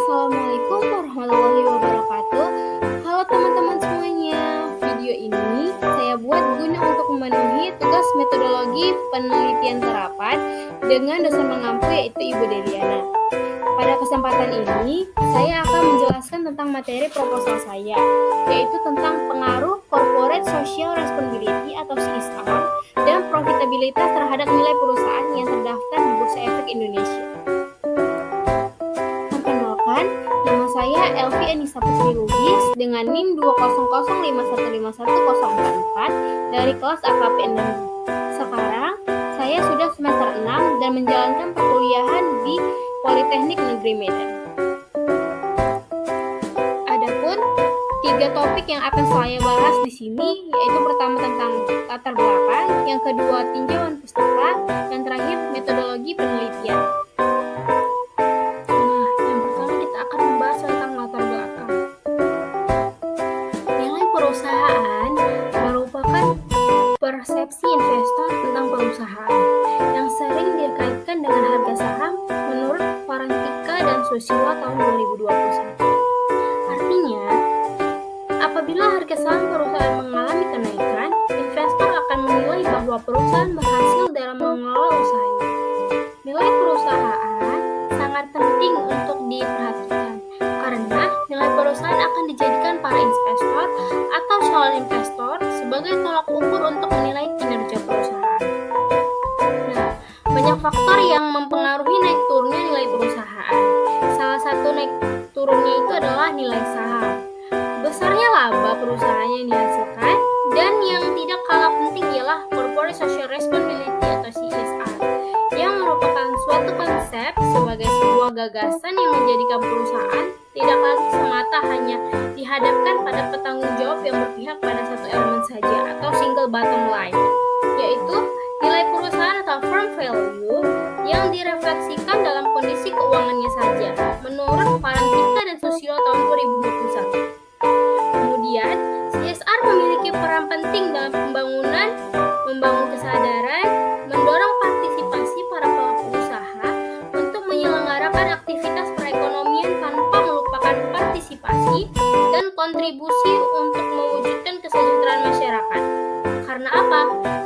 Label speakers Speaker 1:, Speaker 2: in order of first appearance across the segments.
Speaker 1: Assalamualaikum warahmatullahi wabarakatuh. Halo teman-teman semuanya. Video ini saya buat guna untuk memenuhi tugas metodologi penelitian terapan dengan dosen pengampu yaitu Ibu Deliana. Pada kesempatan ini, saya akan menjelaskan tentang materi proposal saya, yaitu tentang pengaruh Corporate Social Responsibility atau CSR dan profitabilitas terhadap nilai perusahaan yang terdaftar di Bursa Efek Indonesia. Perkenalkan, nama saya Elvi Anissa Putri Lubis dengan NIM 200515104 dari kelas AKP 6. Sekarang, saya sudah semester 6 dan menjalankan perkuliahan di Politeknik Negeri Medan. Adapun 3 topik yang akan saya bahas di sini, yaitu pertama tentang latar belakang, yang kedua tinjauan pustaka, dan terakhir metodologi penelitian. Yang pertama kita akan membahas tentang latar belakang. Nilai perusahaan merupakan persepsi investor tentang perusahaan yang sering dikaitkan dengan harga saham menurut Parantika dan Susilo tahun 2021. Artinya, apabila harga saham perusahaan mengalami kenaikan, investor akan menilai bahwa perusahaan berhasil dalam mengelola usahanya. Nilai perusahaan sangat penting untuk diperhatikan karena nilai perusahaan akan dijadikan para investor atau calon investor sebagai tolak ukur untuk menilai kinerja perusahaan. Banyak faktor yang mempengaruhi naik turunnya nilai perusahaan. Salah satu naik turunnya itu adalah nilai saham. Besarnya laba perusahaan yang dihasilkan, dan yang tidak kalah penting ialah Corporate Social Responsibility atau CSR, yang merupakan suatu konsep sebagai sebuah gagasan yang menjadikan perusahaan tidak lagi semata hanya dihadapkan pada petanggung jawab yang berpihak pada satu elemen saja atau single bottom line, yaitu nilai perusahaan atau firm value yang direfleksikan dalam kondisi keuangannya saja, menurut Parantika dan Susilo tahun 2021. Kemudian, CSR memiliki peran penting dalam membangun kesadaran, mendorong partisipasi para pelaku usaha untuk menyelenggarakan aktivitas perekonomian tanpa melupakan partisipasi dan kontribusi untuk mewujudkan kesejahteraan masyarakat. Karena apa?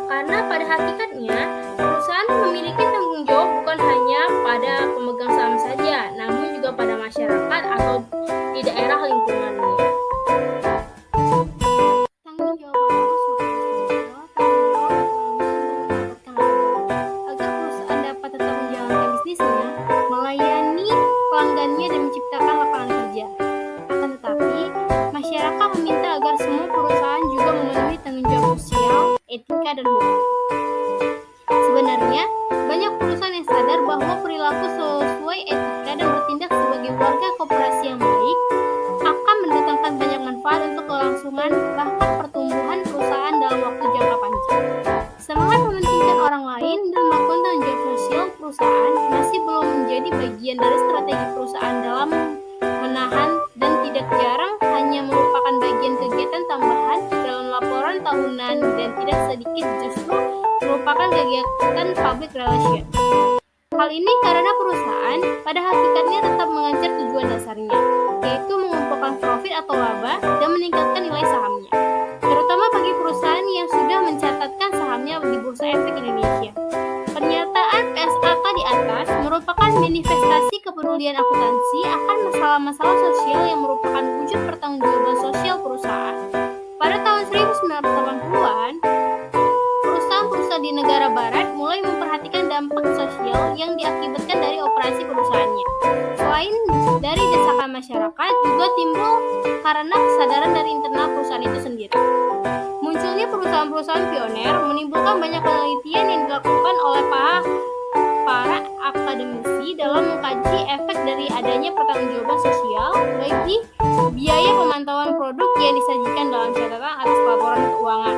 Speaker 1: Karena pada hakikatnya, perusahaan memiliki tanggung jawab bukan hanya pada pemegang saham saja, namun juga pada masyarakat atau di daerah lingkungannya. Tanggung jawab agar perusahaan dapat tetap menjalankan bisnisnya, melayani pelanggannya dan menciptakan lapangan kerja. Akan tetapi, masyarakat meminta agar semua perusahaan juga memenuhi tanggung jawab sosial, etika, dan hukum. Sebenarnya, banyak perusahaan yang sadar bahwa perilaku sesuai etika dan bertindak sebagai warga koperasi yang baik akan mendatangkan banyak manfaat untuk kelangsungan bahkan pertumbuhan perusahaan dalam waktu jangka panjang. Semangat mementingkan orang lain dan melakukan tanggung jawab sosial perusahaan masih belum menjadi bagian dari strategi perusahaan dalam menahan dan tidak jarang hanya merupakan bagian kegiatan tambahan dalam laporan tahunan dan tidak sedikit justru merupakan kegiatan public relation. Hal ini karena perusahaan pada hakikatnya tetap mengejar tujuan dasarnya, yaitu mengumpulkan profit atau laba dan meningkatkan nilai sahamnya, terutama bagi perusahaan yang sudah mencatatkan sahamnya di Bursa Efek Indonesia. Pernyataan PSAK di atas merupakan manifestasi kepedulian akuntansi akan masalah-masalah sosial yang merupakan wujud pertanggungjawaban sosial perusahaan. Pada tahun 1980-an, perusahaan-perusahaan di negara barat mulai memperhatikan dampak sosial yang diakibatkan dari operasi perusahaannya. Selain dari desakan masyarakat, juga timbul karena kesadaran dari internal perusahaan itu sendiri. Munculnya perusahaan-perusahaan pioner menimbulkan banyak penelitian yang dilakukan oleh para akademisi dalam mengkaji efek dari adanya pertanggungjawaban sosial bagi biaya pemantauan produk yang disajikan dalam catatan atas laporan keuangan.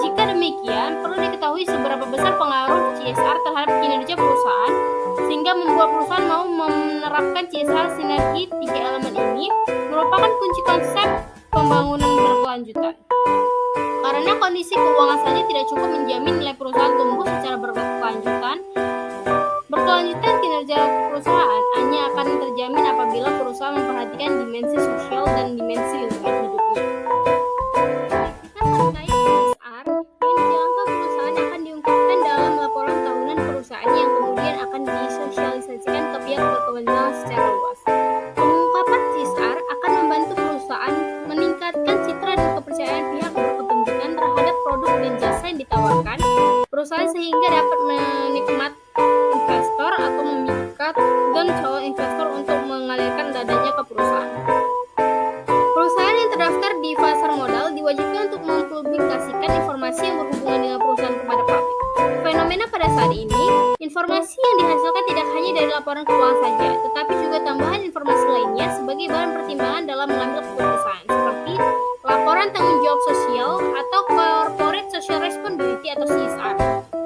Speaker 1: Jika demikian, perlu diketahui seberapa besar pengaruh CSR terhadap kinerja perusahaan, sehingga membuat perusahaan mau menerapkan CSR. Sinergi 3 elemen ini merupakan kunci konsep pembangunan berkelanjutan. Karena kondisi keuangan saja tidak cukup menjamin nilai perusahaan tumbuh secara berkelanjutan kinerja perusahaan hanya akan terjamin apabila memperhatikan dimensi sosial dan dimensi lingkungan hidupnya. Aktivitas terkait CSR yang dijalankan perusahaan akan diungkapkan dalam laporan tahunan perusahaan yang kemudian akan disosialisasikan ke pihak berkewenangan secara luas. Pengungkapan CSR akan membantu perusahaan meningkatkan citra dan kepercayaan pihak berkepentingan terhadap produk dan jasa yang ditawarkan perusahaan sehingga dapat menikmat investor atau memikat dan calon investor untuk mengalirkan dananya ke perusahaan. Perusahaan yang terdaftar di pasar modal diwajibkan untuk mempublikasikan informasi yang berhubungan dengan perusahaan kepada publik. Fenomena pada saat ini, informasi yang dihasilkan tidak hanya dari laporan keuangan saja, tetapi juga tambahan informasi lainnya sebagai bahan pertimbangan dalam mengambil keputusan, seperti laporan tanggung jawab sosial atau Corporate Social Responsibility atau CSR.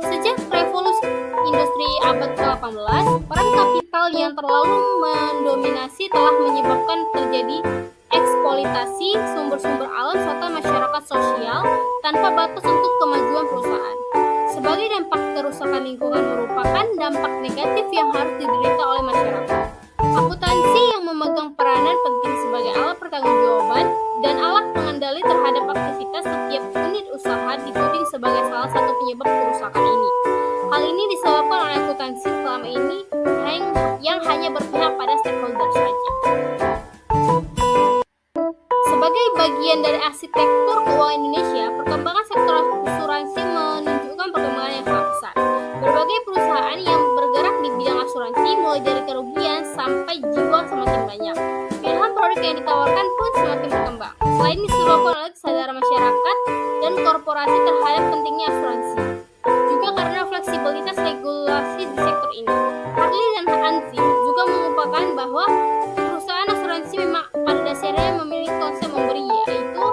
Speaker 1: Sejak revolusi industri abad ke-18, peran kapital yang terlalu mendominasi telah menyebabkan terjadi eksploitasi sumber-sumber alam serta masyarakat sosial tanpa batas untuk kemajuan perusahaan. Sebagai dampak kerusakan lingkungan merupakan dampak negatif yang harus diderita oleh masyarakat. Akuntansi yang memegang peranan penting sebagai alat pertanggungjawaban dan alat pengendali terhadap aktivitas setiap unit usaha dituding sebagai salah satu penyebab kerusakan ini. Hal ini disebabkan oleh akuntansi selama ini yang hanya berpihak pada stakeholder saja. Sebagai bagian dari arsitektur keuangan Indonesia, perkembangan sektor asuransi menunjukkan perkembangan yang sangat besar. Berbagai perusahaan yang bergerak di bidang asuransi, mulai dari kerugian sampai jiwa, semakin banyak. Pilihan produk yang ditawarkan pun semakin berkembang. Selain disebabkan oleh kesadaran masyarakat dan korporasi terhadap pentingnya asuransi, juga karena fleksibilitas regulasi di sektor ini. Harley dan Anzim juga mengupakan bahwa perusahaan asuransi memang pada dasarnya memiliki konsep memberi, yaitu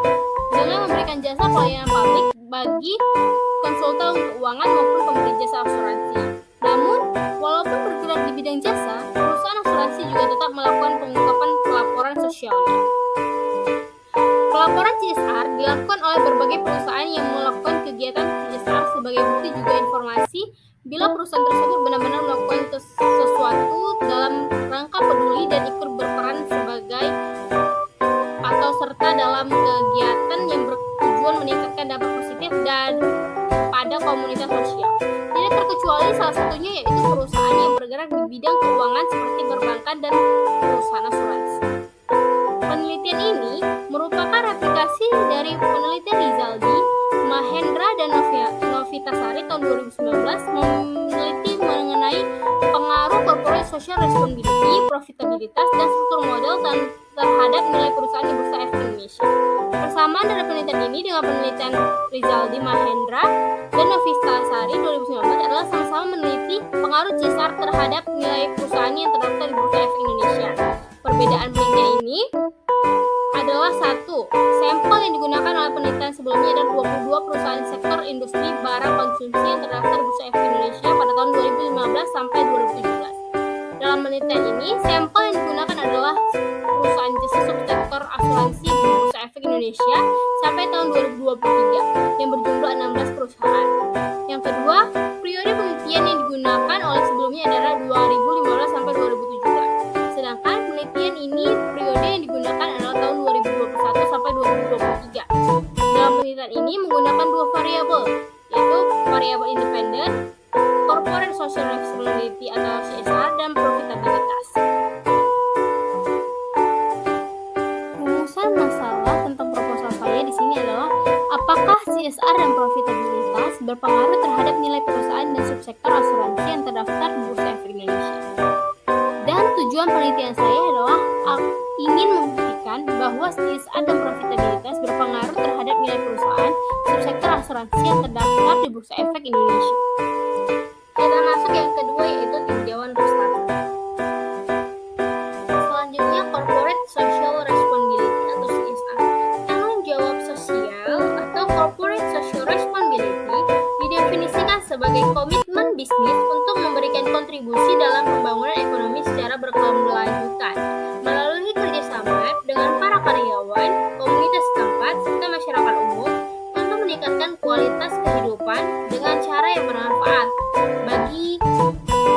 Speaker 1: dengan memberikan jasa pelayanan publik bagi konsultan keuangan maupun pemberi jasa asuransi. Namun, walaupun bergerak di bidang jasa, perusahaan asuransi juga tetap melakukan pengungkapan pelaporan sosialnya. Pelaporan CSR dilakukan oleh berbagai perusahaan yang melakukan kegiatan CSR sebagai bukti juga informasi bila perusahaan tersebut benar-benar melakukan sesuatu dalam rangka peduli dan ikut berperan sebagai atau serta dalam kegiatan yang bertujuan meningkatkan dampak positif dan pada komunitas sosial. Tidak terkecuali salah satunya yaitu perusahaan yang bergerak di bidang keuangan seperti perbankan dan perusahaan asuransi. Penelitian ini merupakan replikasi dari penelitian Rizaldi, Mahendra, dan Novitasari tahun 2019 meneliti mengenai pengaruh corporate social responsibility, profitabilitas, dan struktur modal terhadap nilai perusahaan di Bursa Efek Indonesia. Persamaan dari penelitian ini dengan penelitian Rizaldi, Mahendra, dan Novitasari 2019 adalah sama-sama meneliti pengaruh CSR terhadap nilai perusahaan yang terdaftar di Bursa Efek Indonesia. Perbedaan penelitian ini adalah satu, sampel yang digunakan oleh penelitian sebelumnya ada 22 perusahaan sektor industri barang konsumsi yang terdaftar di Bursa Efek Indonesia pada tahun 2015 sampai 2017. Dalam penelitian ini, sampel yang digunakan adalah perusahaan jasa subsektor asuransi di Bursa Efek Indonesia sampai tahun 2023 yang berjumlah 16 perusahaan. Yang kedua, periode penelitian yang digunakan oleh sebelumnya adalah 2015 sampai 2017. Sedangkan penelitian ini periode yang digunakan adalah tahun 2021 sampai 2023. Dalam penelitian ini menggunakan dua variabel, yaitu variabel independen, corporate social responsibility atau CSR, dan profitabilitas. Rumusan masalah tentang proposal saya di sini adalah apakah CSR dan profitabilitas berpengaruh terhadap nilai perusahaan dan subsektor asuransi yang terdaftar di Bursa Efek Indonesia. Dan tujuan penelitian saya adalah ingin membuktikan bahwa CSR dan profitabilitas berpengaruh terhadap nilai perusahaan subsektor asuransi yang terdaftar di Bursa Efek Indonesia. Kita masuk yang kedua yaitu tinjauan Rustata. Selanjutnya Corporate Social Responsibility atau CSR. Tanggung jawab sosial atau Corporate Social Responsibility didefinisikan sebagai komitmen bisnis untuk memberikan kontribusi dalam pembangunan ekonomi secara berkelanjutan melalui kerjasama dengan para karyawan, komunitas setempat, serta masyarakat umum untuk meningkatkan kualitas kehidupan dengan cara yang bermanfaat bagi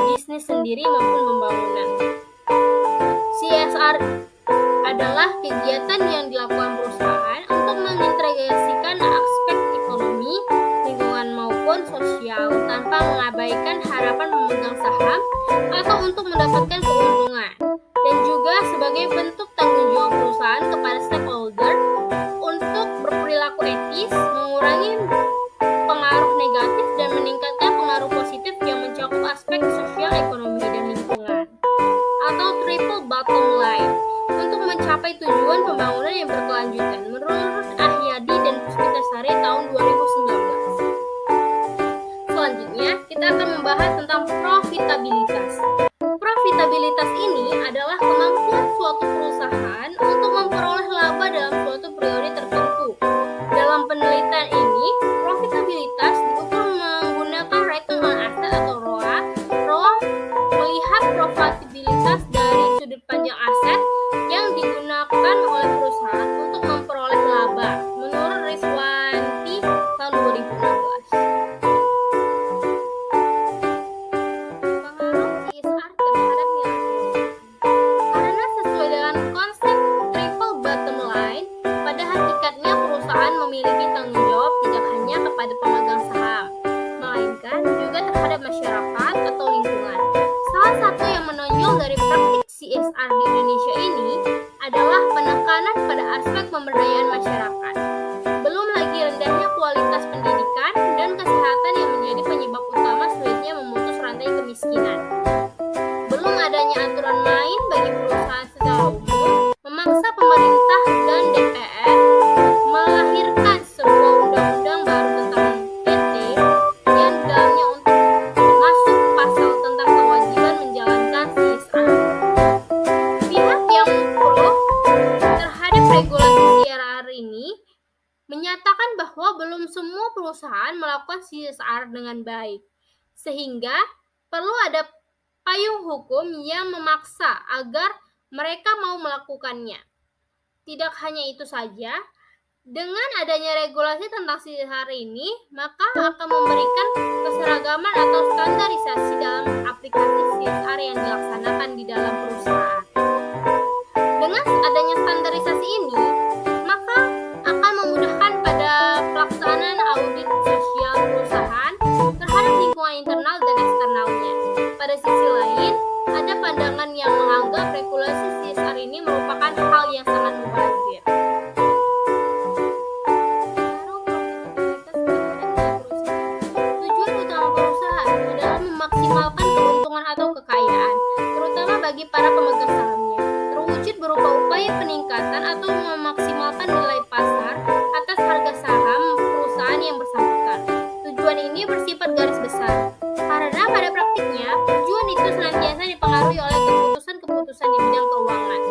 Speaker 1: bisnis sendiri maupun pembangunan. CSR adalah kegiatan yang dilakukan perusahaan untuk mengintegrasikan aspek ekonomi, lingkungan maupun sosial tanpa mengabaikan harapan pemegang saham atau untuk mendapatkan keuntungan, dan juga sebagai bentuk tanggung jawab perusahaan kepada stakeholder untuk berperilaku etis, mengurangi pengaruh negatif dan meningkatkan pengaruh positif yang mencakup aspek sosial, ekonomi, dan lingkungan, atau triple bottom line, untuk mencapai tujuan pembangunan yang berkelanjutan menurut Ahyadi dan Puspitasari tahun 2019. Selanjutnya, kita akan membahas tentang profitabilitas. Profitabilitas ini adalah kemampuan suatu perusahaan untuk memperoleh laba dalam suatu periode tertentu. Dalam penelitian ini, profitabilitas diukur menggunakan return on asset atau ROA. ROA melihat profitabilitas dari sudut pandang aset yang digunakan oleh perusahaan untuk memperoleh laba menurut Rizwanti tahun 2016. Pengaruh CSR terhadap nilai perusahaan. Karena sesuai dengan konsep triple bottom line, pada hakikatnya perusahaan memiliki tanggung jawab tidak hanya kepada pemegang saham, melainkan juga terhadap masyarakat atau lingkungan. Salah satu yang menonjol dari praktik CSR di Indonesia ini adalah penekanan pada aspek pemberdayaan masyarakat. Belum lagi rendahnya kualitas pendidikan dan kesehatan yang menjadi penyebab utama sulitnya memutus rantai kemiskinan. Belum adanya aturan main bagi perusahaan secara umum, memaksa pemerintah dan DPR melahirkan sebuah undang-undang baru tentang PT yang dalamnya untuk masuk pasal tentang kewajiban menjalankan CSR. Pihak yang pro terhadap regulasi CSR ini menyatakan bahwa belum semua perusahaan melakukan CSR dengan baik, sehingga perlu ada payung hukum yang memaksa agar mereka mau melakukannya. Tidak hanya itu saja, dengan adanya regulasi tentang CSR ini, maka akan memberikan keseragaman atau standarisasi dalam aplikasi CSR yang dilaksanakan di dalam perusahaan. Dengan adanya standarisasi ini, maka akan memudahkan pada pelaksanaan audit sosial perusahaan terhadap lingkungan internal dan eksternalnya. Pada sisi lain, ada pandangan yang menganggap regulasi CSR ini merupakan hal yang sangat mubazir. Pengaruh profitabilitas terhadap nilai perusahaan. Tujuan utama perusahaan adalah memaksimalkan keuntungan atau kekayaan, terutama bagi para pemegang sahamnya, terwujud berupa upaya peningkatan atau memaksimalkan nilai pasar atas harga saham perusahaan yang bersangkutan. Tujuan ini bersifat garis besar, karena pada praktiknya, tujuan itu senantiasa dipengaruhi oleh keputusan-keputusan di bidang keuangan.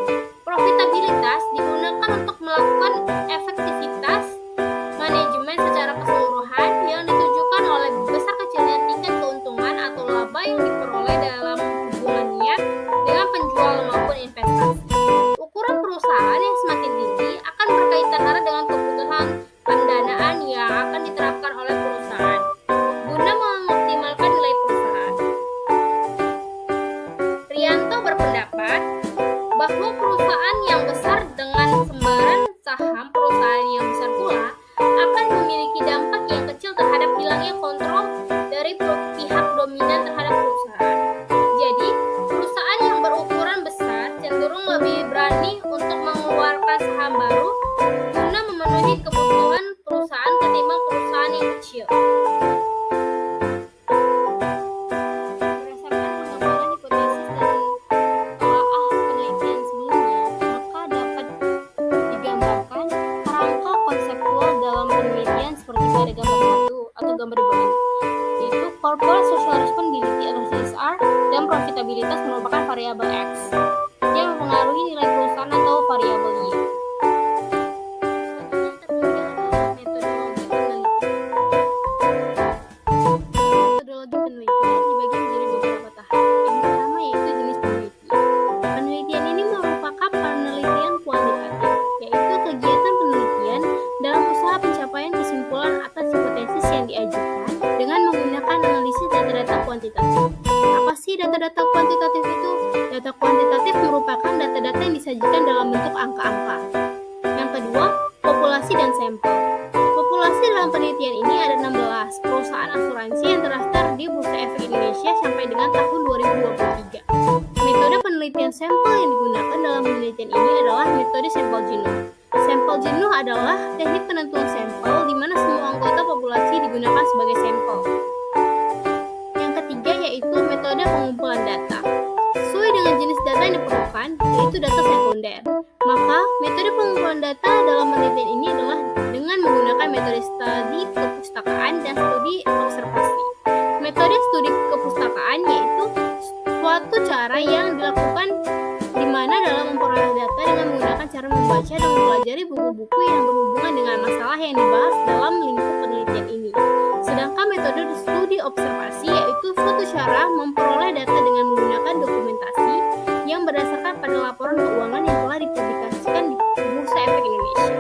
Speaker 1: Profitabilitas digunakan untuk melakukan efektivitas manajemen secara keseluruhan yang ditujukan oleh besar kecilnya tingkat keuntungan atau laba yang diperoleh dalam hubungannya dengan penjual maupun investasi. Ukuran perusahaan yang semakin tinggi akan berkaitan erat dengan kebutuhan pendanaan yang akan diterapkan oleh perusahaan guna mengoptimalkan nilai perusahaan. Rianto berpendapat bahwa perusahaan yang besar dengan sembaran saham perusahaan yang besar pula akan memiliki dampak yang kecil terhadap hilangnya kontrol dari pihak dominan terhadap perusahaan. Jadi, perusahaan yang berukuran besar cenderung lebih berani untuk mengeluarkan saham baru guna memenuhi kebutuhan perusahaan ketimbang perusahaan yang kecil. Berdasarkan pengembangan hipotesis dan telaah penelitian sebelumnya, maka dapat digambarkan kerangka konseptual dalam penelitian seperti pada gambar 1 atau gambar di bawah ini, yaitu Corporate Social Responsibility atau CSR dan profitabilitas merupakan variabel X yang mempengaruhi nilai perusahaan atau variabel Y. Metodologi penelitian dibagi menjadi beberapa tahap. Yang pertama yaitu jenis penelitian. Penelitian ini merupakan penelitian kuantitatif, yaitu kegiatan penelitian dalam usaha pencapaian kesimpulan atas hipotesis yang diajukan dengan menggunakan analisis data-data kuantitatif. Apa sih data-data kuantitatif itu? Data kuantitatif merupakan data-data yang disajikan dalam bentuk angka-angka. Yang kedua, populasi dan sampel. Populasi dalam penelitian ini ada 16 perusahaan asuransi yang terdaftar di Bursa Efek Indonesia sampai dengan tahun 2023. Metode penelitian sampel yang digunakan dalam penelitian ini adalah metode sampel jenuh. Sampel jenuh adalah teknik penentuan sampel di mana semua anggota populasi digunakan sebagai sampel. Yang ketiga yaitu metode pengumpulan data. Sesuai dengan jenis data yang diperlukan, yaitu data sekunder. Maka, metode pengumpulan data dalam penelitian ini adalah dengan menggunakan metode studi kepustakaan dan studi observasi. Metode studi kepustakaan yaitu suatu cara yang dilakukan di mana dalam memperoleh data dengan menggunakan cara membaca dan mempelajari buku-buku yang berhubungan dengan masalah yang dibahas dalam lingkup penelitian ini. Sedangkan metode studi observasi yaitu suatu cara memperoleh data dengan menggunakan dokumentasi yang berdasarkan pada laporan keuangan yang telah dipublikasikan di Bursa Efek Indonesia.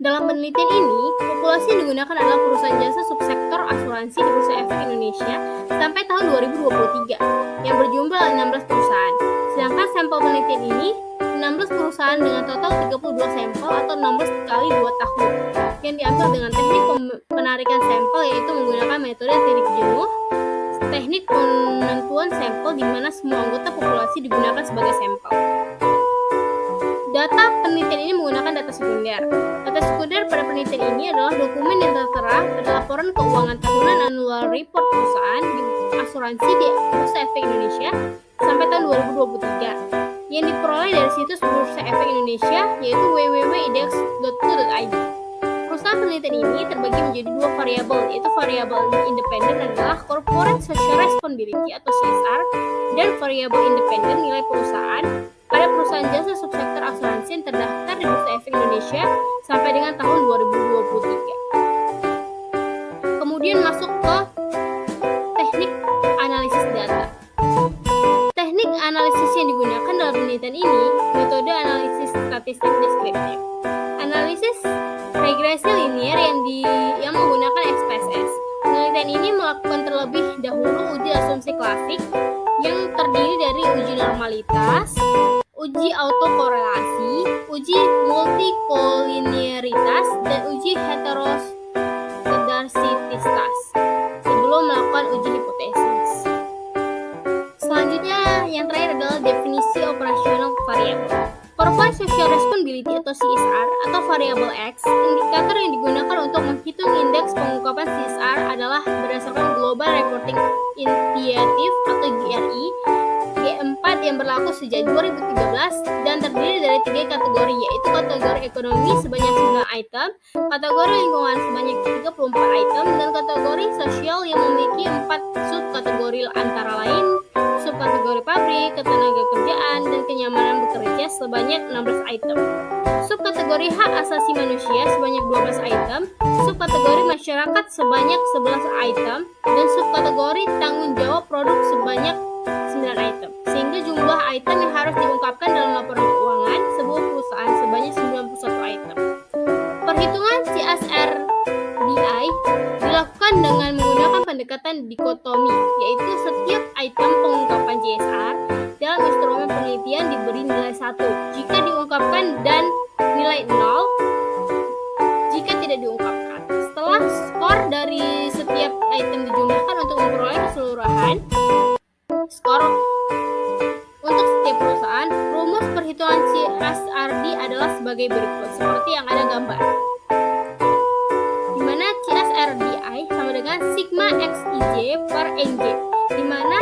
Speaker 1: Dalam penelitian ini, populasi yang digunakan adalah perusahaan jasa subsektor asuransi di Bursa Efek Indonesia sampai tahun 2023 yang berjumlah 16 perusahaan. Sedangkan sampel penelitian ini 16 perusahaan dengan total 32 sampel atau 16 kali 2 tahun yang diambil dengan teknik penarikan sampel yaitu menggunakan metode titik jenuh, teknik penentuan sampel di mana semua anggota populasi digunakan sebagai sampel. Data penelitian ini menggunakan data sekunder. Data sekunder pada penelitian ini adalah dokumen yang tertera pada laporan keuangan tahunan annual report perusahaan di asuransi di Bursa Efek Indonesia sampai tahun 2023 yang diperoleh dari situs Bursa Efek Indonesia yaitu www.idex.co.id. Perusahaan penelitian ini terbagi menjadi dua variabel, yaitu variabel independen adalah Corporate Social Responsibility atau CSR dan variabel independen nilai perusahaan pada perusahaan jasa subsektor asuransi yang terdaftar di Bursa Efek Indonesia sampai dengan tahun 2023. Kemudian masuk ke teknik analisis data. Teknik analisis yang digunakan dalam penelitian ini metode analisis statistik deskriptif. Analisis regresi linier yang menggunakan SPSS. Penelitian ini melakukan terlebih dahulu uji asumsi klasik yang terdiri dari uji normalitas, uji autokorelasi, uji multikolinearitas, dan uji heteroskedastisitas sebelum melakukan uji hipotesis. Selanjutnya, yang terakhir adalah definisi operasional variabel. Corporate Social Responsibility atau CSR atau variabel X, indikator yang digunakan untuk menghitung indeks pengungkapan CSR adalah berdasarkan Global Reporting Initiative atau GRI G4 yang berlaku sejak 2013 dan terdiri dari 3 kategori yaitu kategori ekonomi sebanyak 9 item, kategori lingkungan sebanyak 34 item, dan kategori sosial yang memiliki 4 subkategori antara lain subkategori pabrik, ketenagakerjaan, dan kenyamanan bekerja sebanyak 16 item. Subkategori hak asasi manusia sebanyak 12 item, subkategori masyarakat sebanyak 11 item, dan subkategori tanggung jawab produk sebanyak 9 item. Sehingga jumlah item yang harus diungkapkan dalam laporan keuangan sebuah perusahaan sebanyak 91 item. Perhitungan CSRDI dilakukan dengan menggunakan pendekatan dikotomi, yaitu setiap item pengungkapan CSR dalam instrumen penelitian diberi nilai 1 jika diungkapkan dan nilai 0 jika tidak diungkapkan. Setelah skor dari setiap item dijumlahkan untuk memperoleh keseluruhan skor untuk setiap perusahaan, rumus perhitungan CSRD adalah sebagai berikut, seperti yang ada gambar. Di mana CSRDI sama dengan sigma XIJ per NJ, di mana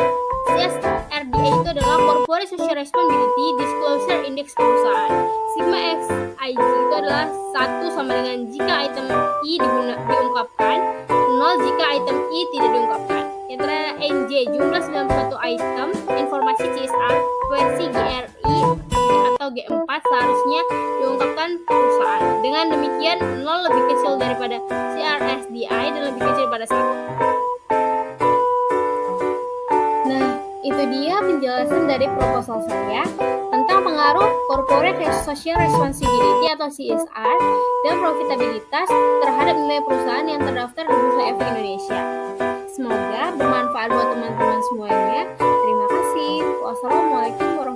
Speaker 1: CSRDI itu adalah Corporate Social Responsibility Disclosure Index perusahaan. Sigma XIJ itu adalah 1 sama dengan jika item I diungkapkan, 0 jika item I tidak diungkapkan. Yang terakhir NJ, jumlah 91 item informasi CSR versi GRI atau G4 seharusnya diungkapkan perusahaan. Dengan demikian, 0 lebih kecil daripada CSRDI dan lebih kecil daripada 1. Nah, itu dia penjelasan dari proposal saya tentang pengaruh Corporate Social Responsibility atau CSR dan profitabilitas terhadap nilai perusahaan yang terdaftar di Bursa Efek Indonesia. Semoga bermanfaat buat teman-teman semuanya. Terima kasih. Wassalamualaikum warahmatullahi wabarakatuh.